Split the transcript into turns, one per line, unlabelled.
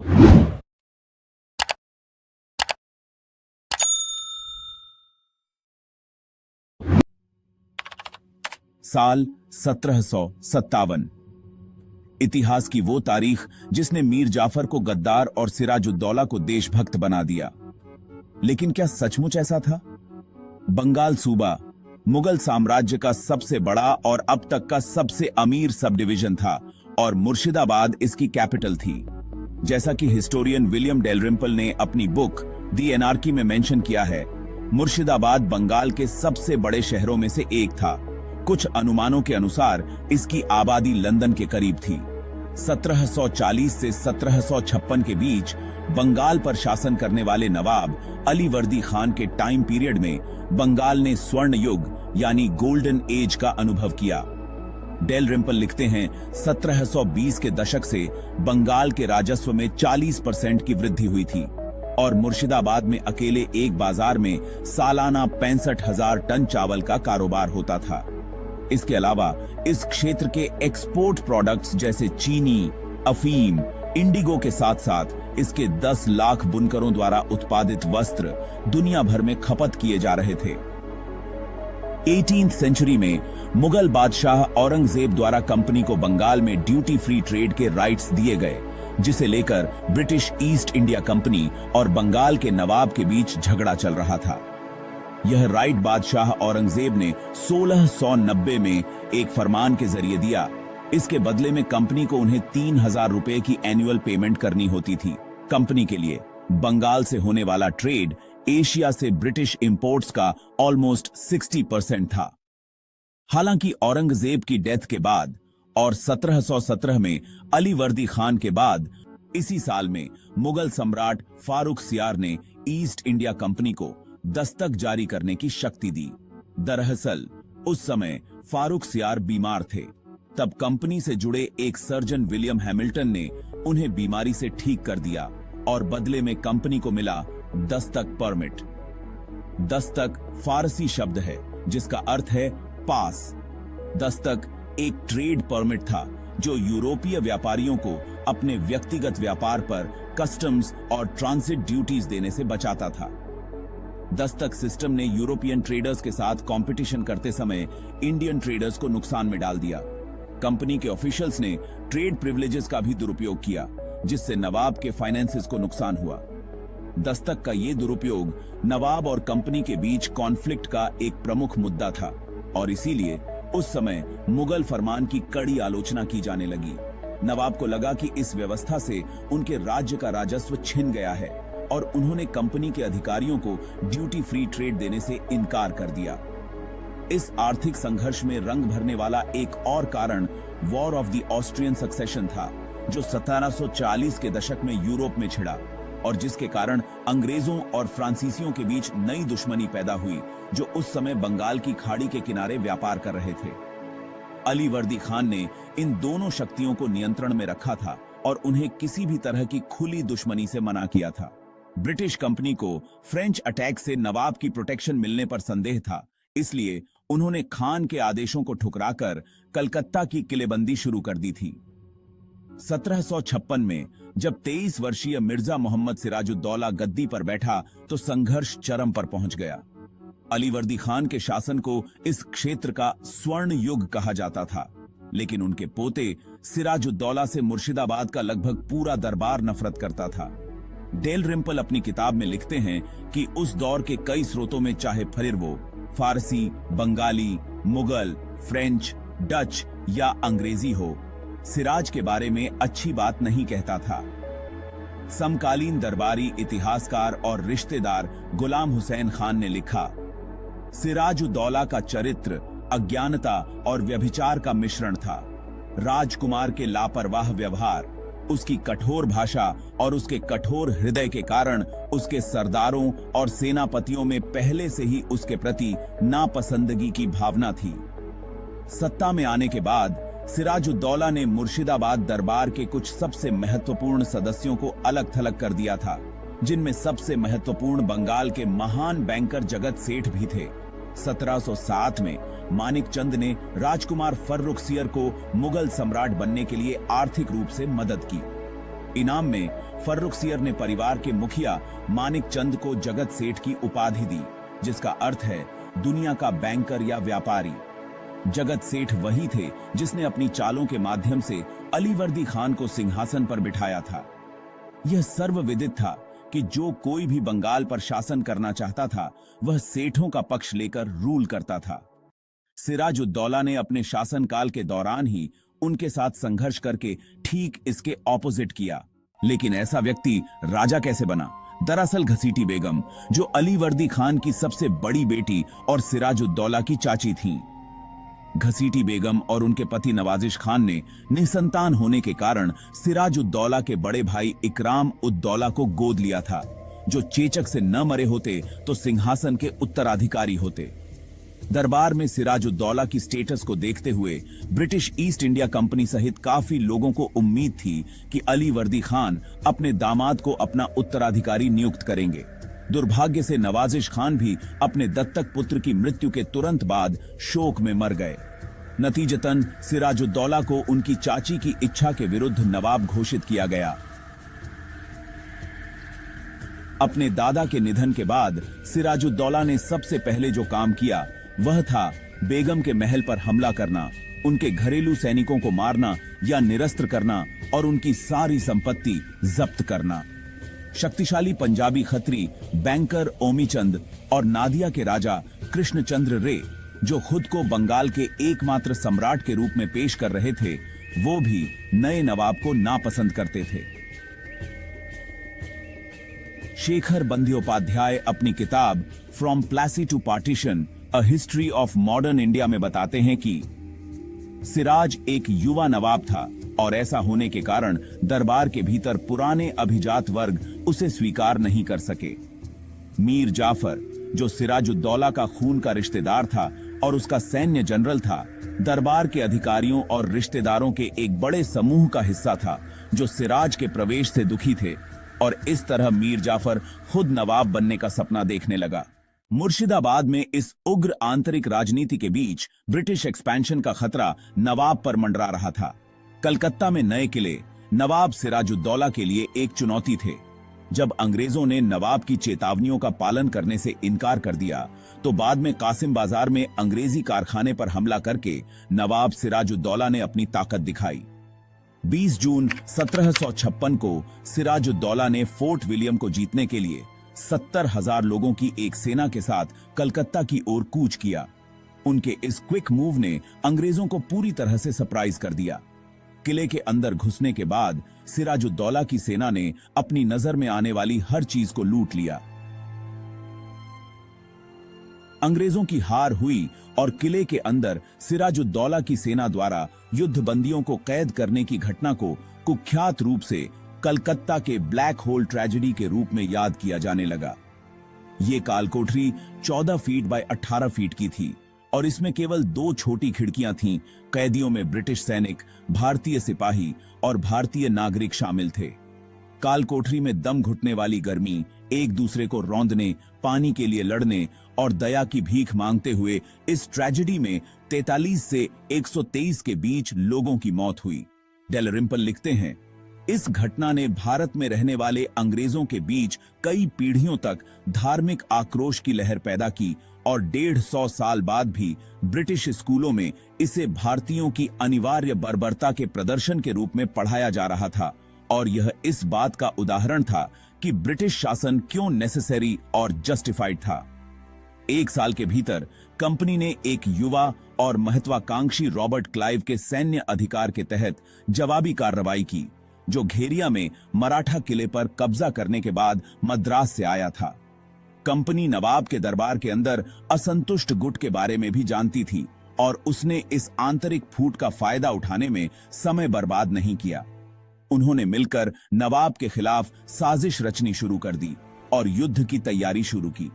साल 1757। इतिहास की वो तारीख जिसने मीर जाफर को गद्दार और सिराजुद्दौला को देशभक्त बना दिया। लेकिन क्या सचमुच ऐसा था? बंगाल सूबा मुगल साम्राज्य का सबसे बड़ा और अब तक का सबसे अमीर सब डिवीजन था और मुर्शिदाबाद इसकी कैपिटल थी। जैसा कि हिस्टोरियन विलियम डेलरिम्पल ने अपनी बुक दी एनार्की में मेंशन किया है, मुर्शिदाबाद बंगाल के सबसे बड़े शहरों में से एक था। कुछ अनुमानों के अनुसार इसकी आबादी लंदन के करीब थी। 1740 से 1756 के बीच बंगाल पर शासन करने वाले नवाब अलीवर्दी खान के टाइम पीरियड में बंगाल ने स्वर्ण युग यानी गोल्डन एज का अनुभव किया। डेलरिम्पल लिखते हैं, 1720 के दशक से बंगाल के राजस्व में 40% की वृद्धि हुई थी और मुर्शिदाबाद में अकेले एक बाजार में सालाना 65,000 टन चावल का कारोबार होता था। इसके अलावा इस क्षेत्र के एक्सपोर्ट प्रोडक्ट्स जैसे चीनी, अफीम, इंडिगो के साथ साथ इसके 10 लाख बुनकरों द्वारा उत्पादित वस्त्र दुनिया भर में खपत किए जा रहे थे। 18th सेंचुरी में मुगल बादशाह औरंगजेब द्वारा कंपनी को बंगाल में ड्यूटी फ्री ट्रेड के राइट्स दिए गए, जिसे लेकर ब्रिटिश ईस्ट इंडिया कंपनी और बंगाल के नवाब के बीच झगड़ा चल रहा था। यह राइट बादशाह औरंगजेब ने 1690 में एक फरमान के जरिए दिया। इसके बदले में कंपनी को उन्हें 3,000 रुपए की एनुअल पेमेंट करनी होती थी। कंपनी के लिए बंगाल से होने वाला ट्रेड एशिया से ब्रिटिश इंपोर्ट्स का ऑलमोस्ट 60% था। हालांकि औरंगजेब की डेथ के बाद और 1717 में अलीवर्दी खान के बाद इसी साल में मुगल सम्राट फारूक सियार ने ईस्ट इंडिया कंपनी को दस्तक जारी करने की शक्ति दी। दरअसल उस समय फारूक सियार बीमार थे। तब कंपनी से जुड़े एक सर्जन विलियम हैमिल्टन ने उन्हें बीमारी से ठीक कर दिया और बदले में कंपनी को मिला दस्तक परमिट। दस्तक फारसी शब्द है जिसका अर्थ है पास। दस्तक एक ट्रेड परमिट था जो यूरोपीय व्यापारियों को अपने व्यक्तिगत व्यापार पर कस्टम्स और ट्रांसिट ड्यूटीज देने से बचाता था। दस्तक सिस्टम ने यूरोपियन ट्रेडर्स के साथ कंपटीशन करते समय इंडियन ट्रेडर्स को नुकसान में डाल दिया। कंपनी के ऑफिशियल्स ने ट्रेड प्रिविलेजेस का भी दुरुपयोग किया, जिससे नवाब के फाइनेंसेस को नुकसान हुआ। दस्तक का ये दुरुपयोग नवाब और कंपनी के बीच कॉन्फ्लिक्ट का एक प्रमुख मुद्दा था और इसीलिए उस समय मुगल फरमान की कड़ी आलोचना की जाने लगी। नवाब को लगा कि इस व्यवस्था से उनके राज्य का राजस्व छिन गया है और उन्होंने कंपनी के अधिकारियों को ड्यूटी फ्री ट्रेड देने से इनकार कर दिया। इस आर्थिक संघर्ष में रंग भरने वाला एक और कारण war of the Austrian succession था, जो 1740 के दशक में यूरोप में छिड़ा और जिसके कारण अंग्रेजों और फ्रांसीसियों के बीच नई दुश्मनी पैदा हुई, जो उस समय बंगाल की खाड़ी के किनारे व्यापार कर रहे थे। अलीवर्दी खान ने इन दोनों शक्तियों को नियंत्रण में रखा था और उन्हें किसी भी तरह की खुली दुश्मनी से मना किया था। ब्रिटिश कंपनी को फ्रेंच अटैक से नवाब की प्रोटेक्शन मिलने पर संदेह था, इसलिए उन्होंने खान के आदेशों को ठुकराकर कलकत्ता की किलेबंदी शुरू कर दी थी। 1756 में जब 23 वर्षीय मिर्जा मोहम्मद सिराजुद्दौला गद्दी पर बैठा तो संघर्ष चरम पर पहुंच गया। अलीवर्दी खान के शासन को इस क्षेत्र का स्वर्ण युग कहा जाता था, लेकिन उनके पोते सिराजुद्दौला से मुर्शिदाबाद का लगभग पूरा दरबार नफरत करता था। डेलरिम्पल अपनी किताब में लिखते हैं कि उस दौर के कई स्रोतों में चाहे फिर वो फारसी, बंगाली, मुगल, फ्रेंच, डच या अंग्रेजी हो, सिराज के बारे में अच्छी बात नहीं कहता था। समकालीन दरबारी इतिहासकार और रिश्तेदार गुलाम हुसैन खान ने लिखा, सिराजुद्दौला का चरित्र अज्ञानता और व्यभिचार का मिश्रण था। राजकुमार के लापरवाह व्यवहार, उसकी कठोर भाषा और उसके कठोर हृदय के कारण उसके सरदारों और सेनापतियों में पहले से ही उसके प्रति नापसंदगी की भावना थी। सत्ता में आने के बाद सिराजुद्दौला ने मुर्शिदाबाद दरबार के कुछ सबसे महत्वपूर्ण सदस्यों को अलग थलग कर दिया था, जिनमें सबसे महत्वपूर्ण बंगाल के महान बैंकर जगत सेठ भी थे। 1707 में मानिक चंद ने राजकुमार फर्रुखसियर को मुगल सम्राट बनने के लिए आर्थिक रूप से मदद की। इनाम में फर्रुखसियर ने परिवार के मुखिया मानिक चंद को जगत सेठ की उपाधि दी, जिसका अर्थ है दुनिया का बैंकर या व्यापारी। जगत सेठ वही थे जिसने अपनी चालों के माध्यम से अलीवर्दी खान को सिंहासन पर बिठाया था। यह सर्वविदित था कि जो कोई भी बंगाल पर शासन करना चाहता था वह सेठों का पक्ष लेकर रूल करता था। सिराजुद्दौला ने अपने शासनकाल के दौरान ही उनके साथ संघर्ष करके ठीक इसके ऑपोजिट किया। लेकिन ऐसा व्यक्ति राजा कैसे बना? दरअसल घसीटी बेगम, जो अलीवर्दी खान की सबसे बड़ी बेटी और सिराजुद्दौला की चाची थीं। घसीटी बेगम और उनके पति नवाजिश खान ने निसंतान होने के कारण सिराजुद्दौला के बड़े भाई इकराम उद्दौला को गोद लिया था, जो चेचक से न मरे होते तो सिंहासन के उत्तराधिकारी होते। दरबार में सिराजुद्दौला की स्टेटस को देखते हुए ब्रिटिश ईस्ट इंडिया कंपनी सहित काफी लोगों को उम्मीद थी कि अलीवर्दी खान अपने दामाद को अपना उत्तराधिकारी नियुक्त करेंगे। दुर्भाग्य से नवाजिश खान भी अपने दत्तक पुत्र की मृत्यु के तुरंत बाद शोक में मर गए। नतीजतन सिराजुद्दौला को उनकी चाची की इच्छा के विरुद्ध नवाब घोषित किया गया। अपने दादा के निधन के बाद सिराजुद्दौला ने सबसे पहले जो काम किया वह था बेगम के महल पर हमला करना, उनके घरेलू सैनिकों को मारना या निरस्त्र करना और उनकी सारी संपत्ति जब्त करना। शक्तिशाली पंजाबी खत्री बैंकर ओमीचंद और नादिया के राजा कृष्णचंद्र रे, जो खुद को बंगाल के एकमात्र सम्राट के रूप में पेश कर रहे थे, वो भी नए नवाब को नापसंद करते थे। शेखर बंद्योपाध्याय अपनी किताब from Plassey to partition a history of modern India में बताते हैं कि सिराज एक युवा नवाब था और ऐसा होने के कारण दरबार के भीतर पुराने अभिजात वर्ग उसे स्वीकार नहीं कर सके। मीर जाफर, जो सिराजुद्दौला का खून का रिश्तेदार था और उसका सैन्य जनरल था, दरबार के अधिकारियों और रिश्तेदारों के एक बड़े समूह का हिस्सा था जो सिराज के प्रवेश से दुखी थे, और इस तरह मीर जाफर खुद नवाब बनने का सपना देखने लगा। मुर्शिदाबाद में इस उग्र आंतरिक राजनीति के बीच ब्रिटिश एक्सपेंशन का खतरा नवाब पर मंडरा रहा था। कलकत्ता में नए किले नवाब सिराजुद्दौला के लिए एक चुनौती थे। जब अंग्रेजों ने नवाब की चेतावनियों का पालन करने से इनकार कर दिया, तो बाद में कासिम बाजार में अंग्रेजी कारखाने पर हमला करके नवाब सिराजुद्दौला ने अपनी ताकत दिखाई। 20 जून 1756 को सिराजुद्दौला ने फोर्ट विलियम को जीतने के लिए 70,000 लोगों की एक सेना के साथ कलकत्ता की ओर कूच किया। उनके इस क्विक मूव ने अंग्रेजों को पूरी तरह से सरप्राइज कर दिया। किले के अंदर घुसने के बाद सिराजुद्दौला की सेना ने अपनी नजर में आने वाली हर चीज को लूट लिया। अंग्रेजों की हार हुई और किले के अंदर सिराजुद्दौला की सेना द्वारा युद्धबंदियों को कैद करने की घटना को कुख्यात रूप से कलकत्ता के ब्लैक होल ट्रेजेडी के रूप में याद किया जाने लगा। ये कालकोठरी 14 फीट बाय 18 फीट की थी और इसमें केवल 2 छोटी खिड़कियां थीं। कैदियों में ब्रिटिश सैनिक, भारतीय सिपाही और भारतीय नागरिक शामिल थे। कालकोठरी में दम घुटने वाली गर्मी, एक दूसरे को रौंदने, पानी के लिए लड़ने और दया की भीख मांगते हुए इस ट्रेजेडी में 43 से 123 के बीच लोगों की मौत हुई। डेलरिम्पल लिखते हैं, इस घटना ने भारत में रहने वाले अंग्रेजों के बीच कई पीढ़ियों तक धार्मिक आक्रोश की लहर पैदा की और 150 साल बाद भी ब्रिटिश स्कूलों में इसे भारतीयों की अनिवार्य बर्बरता के प्रदर्शन के रूप में पढ़ाया जा रहा था। और यह इस बात का उदाहरण था कि ब्रिटिश शासन क्यों नेसेसरी और जस्टिफाइड था। 1 साल के भीतर कंपनी ने एक युवा और महत्वाकांक्षी रॉबर्ट क्लाइव के सैन्य अधिकार के तहत जवाबी कार्रवाई की, जो घेरिया में मराठा किले पर कब्जा करने के बाद मद्रास से आया था। कंपनी नवाब के दरबार के अंदर असंतुष्ट गुट के बारे में भी जानती थी और उसने इस आंतरिक फूट का फायदा उठाने में समय बर्बाद नहीं किया। उन्होंने मिलकर नवाब के खिलाफ साजिश रचनी शुरू कर दी और युद्ध की तैयारी शुरू की।